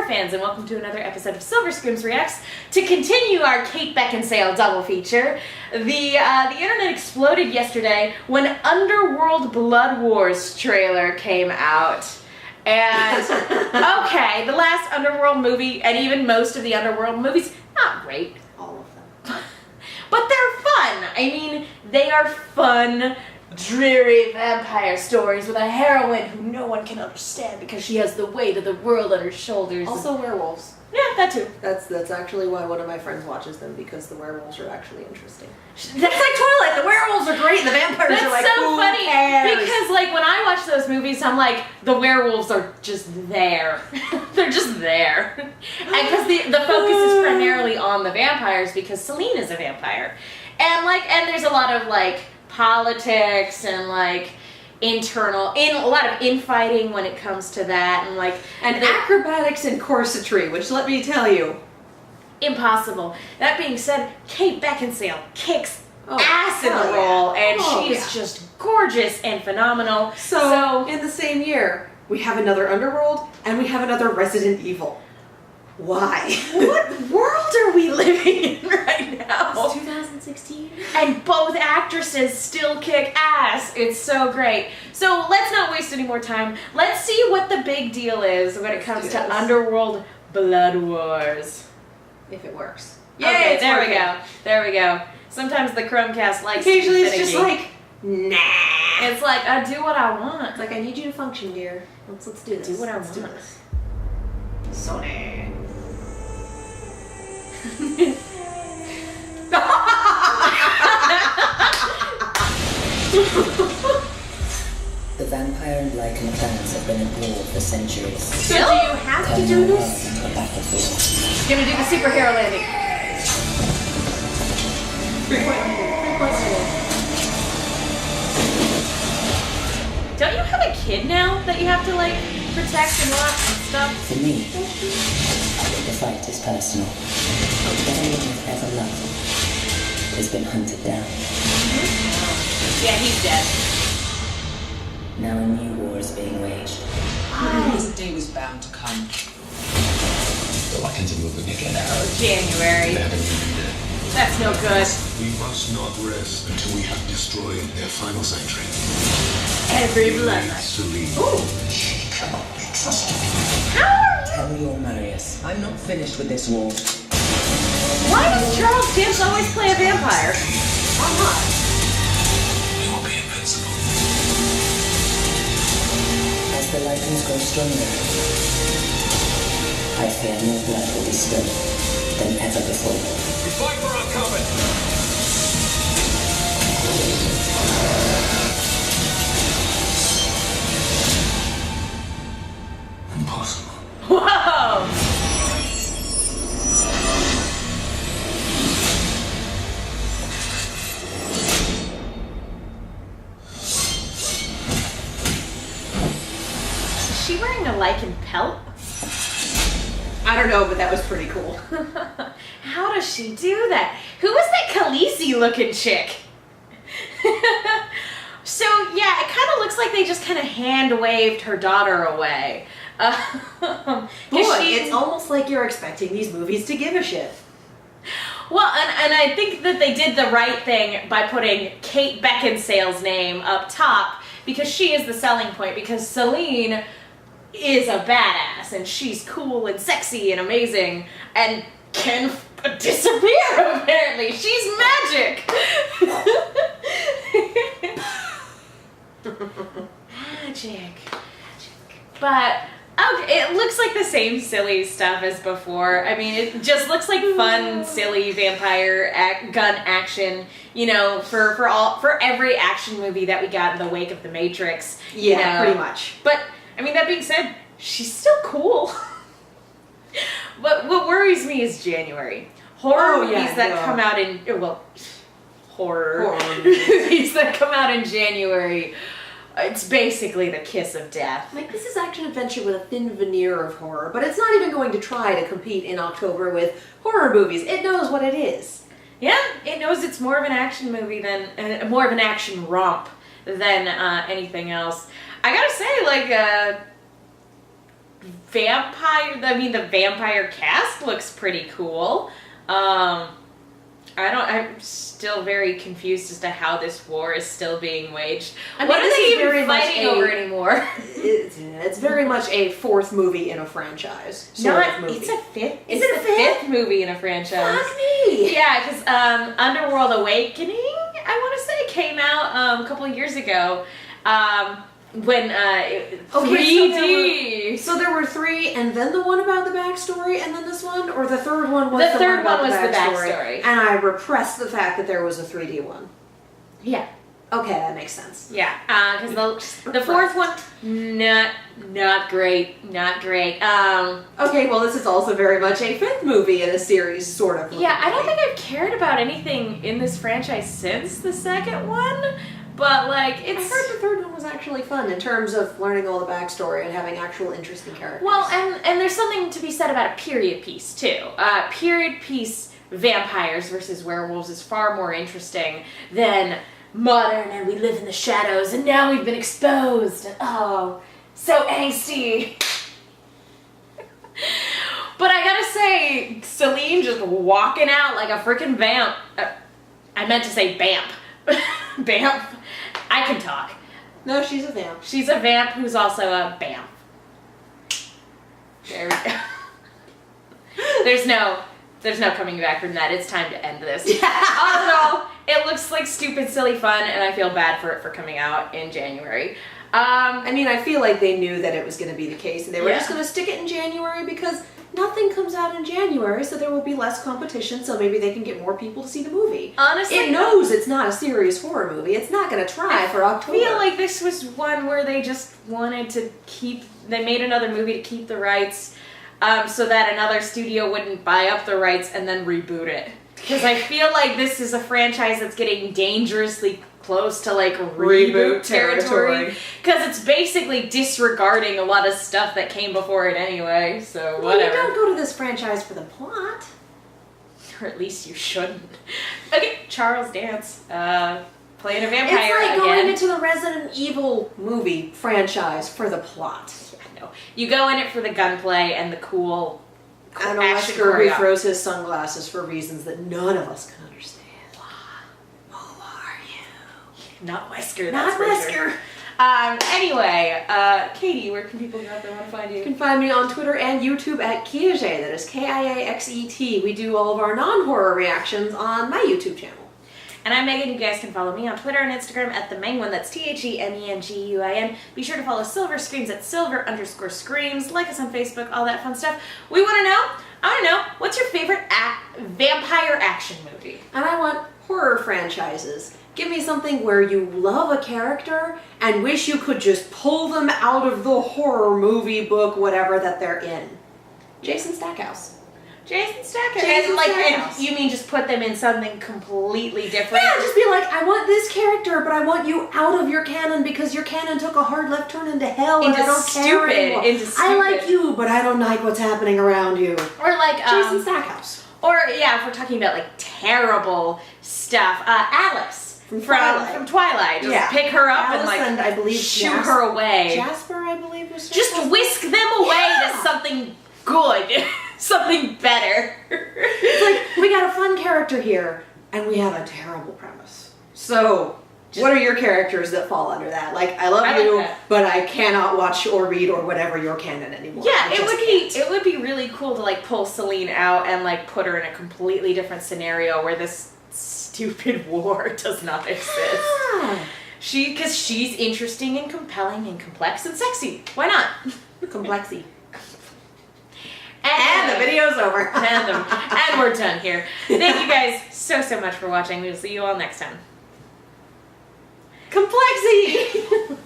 horror fans, and welcome to another episode of Silver Screams Reacts. To continue our Kate Beckinsale double feature, the internet exploded yesterday when Underworld Blood Wars trailer came out. And, okay, the last Underworld movie, and even most of the Underworld movies, not great. All of them. But they're fun. I mean, they are fun, dreary vampire stories with a heroine who no one can understand because she has the weight of the world on her shoulders. Also werewolves. Yeah, that too. That's actually why one of my friends watches them, because the werewolves are actually interesting. That's like Twilight. The werewolves are great. The vampires are like, so funny because like when I watch those movies, I'm like, the werewolves are just there. They're just there, and because the focus is primarily on the vampires because Celine is a vampire, and there's a lot of like politics and like a lot of infighting when it comes to that, and acrobatics and corsetry, which let me tell you, impossible. That being said, Kate Beckinsale kicks ass in the role, and she is just gorgeous and phenomenal. So in the same year, we have another Underworld and we have another Resident Evil. Why? What world are we living in right now? It's 2016. And both actresses still kick ass. It's so great. So let's not waste any more time. Let's see what the big deal is when it comes to Underworld Blood Wars. If it works. Okay, there we go. There we go. Sometimes the Chromecast likes occasionally it's just like, nah. It's like, I do what I want. It's like, I need you to function, dear. Let's do this. Do what I want. do this. Sony. The vampire and lichen clans have been at war for centuries. So do you have to do this? Into a battlefield. Gonna do the superhero landing. Don't you have a kid now that you have to like protect and watch and stuff? For me, the fight is personal. Everyone I've ever loved has been hunted down. Yeah, he's dead. Now a new war is being waged. The day was bound to come. The lichens are moving again. January. They haven't even dead. That's no good. We must not rest until we have destroyed their final sanctuary. Every bloodline. Celine. Ooh. She cannot be trusted. Tell your Marius, I'm not finished with this war. Why does Charles Dance always play a vampire? I'm not. We will be invincible. As the lichens grow stronger, I fear more blood will be spilled than ever before. We fight for our coven. Impossible. Whoa! Is she wearing a lichen pelt? I don't know, but that was pretty cool. How does she do that? Who is that Khaleesi looking chick? So yeah, it kind of looks like they just kind of hand waved her daughter away. Boy, it's almost like you're expecting these movies to give a shit. Well, and I think that they did the right thing by putting Kate Beckinsale's name up top because she is the selling point, because Celine is a badass and she's cool and sexy and amazing and can disappear apparently. She's magic. Magic. But okay, it looks like the same silly stuff as before. I mean, it just looks like fun, silly vampire gun action. You know, for every action movie that we got in the wake of The Matrix. Yeah, you know. pretty much. But I mean, that being said, she's still cool. But what worries me is January. Horror movies that come out in horror movies that come out in January. It's basically the kiss of death. Like, this is action adventure with a thin veneer of horror, but it's not even going to try to compete in October with horror movies. It knows what it is. Yeah, it knows it's more of an action movie than more of an action romp than anything else. I gotta say, like, the vampire cast looks pretty cool. I'm still very confused as to how this war is still being waged. What are they even fighting over anymore? It's very much a fourth movie in a franchise. Movie. It's a fifth. Is it a fifth movie in a franchise? Fuck me. Yeah, because Underworld Awakening, I want to say, came out a couple of years ago. When 3D. So there were three, and then the one about the backstory, and then this one, or the third one was the third one was the backstory. And I repressed the fact that there was a 3D one. Yeah. Okay, that makes sense. Yeah, because the fourth one, not great. Okay, well, this is also very much a fifth movie in a series, sort of. Yeah, I don't think I've cared about anything in this franchise since the second one. But, like, I heard the third one was actually fun in terms of learning all the backstory and having actual interesting characters. Well, and there's something to be said about a period piece, too. Period piece vampires versus werewolves is far more interesting than modern and we live in the shadows and now we've been exposed. Oh, so angsty. But I gotta say, Celine just walking out like a freaking vamp. I meant to say vamp. Vamp. I can talk. No, she's a vamp. She's a vamp who's also a vamp. There we go. There's no coming back from that. It's time to end this. All in all, it looks like stupid, silly fun, and I feel bad for it for coming out in January. I mean, I feel like they knew that it was going to be the case, and they were just going to stick it in January because nothing comes out in January, so there will be less competition, so maybe they can get more people to see the movie. Honestly, it knows it's not a serious horror movie. It's not going to try for October. I feel like this was one where they just wanted to they made another movie to keep the rights, so that another studio wouldn't buy up the rights and then reboot it. Because I feel like this is a franchise that's getting dangerously close to like reboot territory. Because it's basically disregarding a lot of stuff that came before it anyway, so whatever. Well, you don't go to this franchise for the plot. Or at least you shouldn't. Okay, Charles Dance, playing a vampire It's like again. going into the Resident Evil movie franchise for the plot. I know. You go in it for the gunplay and the cool And a action Wesker who choreo. throws his sunglasses for reasons that none of us can understand. Who are you? Not Wesker, Not that's for Wesker. sure. Anyway, Katie, where can people go if they want to find you? You can find me on Twitter and YouTube at Kiaxet, that is Kiaxet. We do all of our non-horror reactions on my YouTube channel. And I'm Megan. You guys can follow me on Twitter and Instagram at TheMenguin. That's TheMenguin. Be sure to follow Silver Screams at Silver_Screams. Like us on Facebook, all that fun stuff. I want to know, what's your favorite vampire action movie? And I want horror franchises. Give me something where you love a character and wish you could just pull them out of the horror movie book, whatever that they're in. Jason Stackhouse. Jason Stackhouse. Jason And Stackhouse. you mean just put them in something completely different? Yeah, just be like, I want this character, but I want you out of your canon because your canon took a hard left turn into hell and I don't care anymore. I like you, but I don't like what's happening around you. Or like Jason Stackhouse. Or yeah, if we're talking about like terrible stuff, Alice from Twilight. Just pick her up Alice and I believe shoot her away. Jasper, I believe was Just whisk them away to something good, something better. It's like, we got a fun character here, and we have a terrible premise. So, what are your characters that fall under that? Like, I love you, but I cannot watch or read or whatever your canon anymore. Yeah, it would be really cool to like pull Celine out and like put her in a completely different scenario where this stupid war does not exist. Yeah. Because she's interesting and compelling and complex and sexy. Why not? Complexy. And the video's over. and we're done here. Thank you guys so much for watching. We'll see you all next time. Complexy!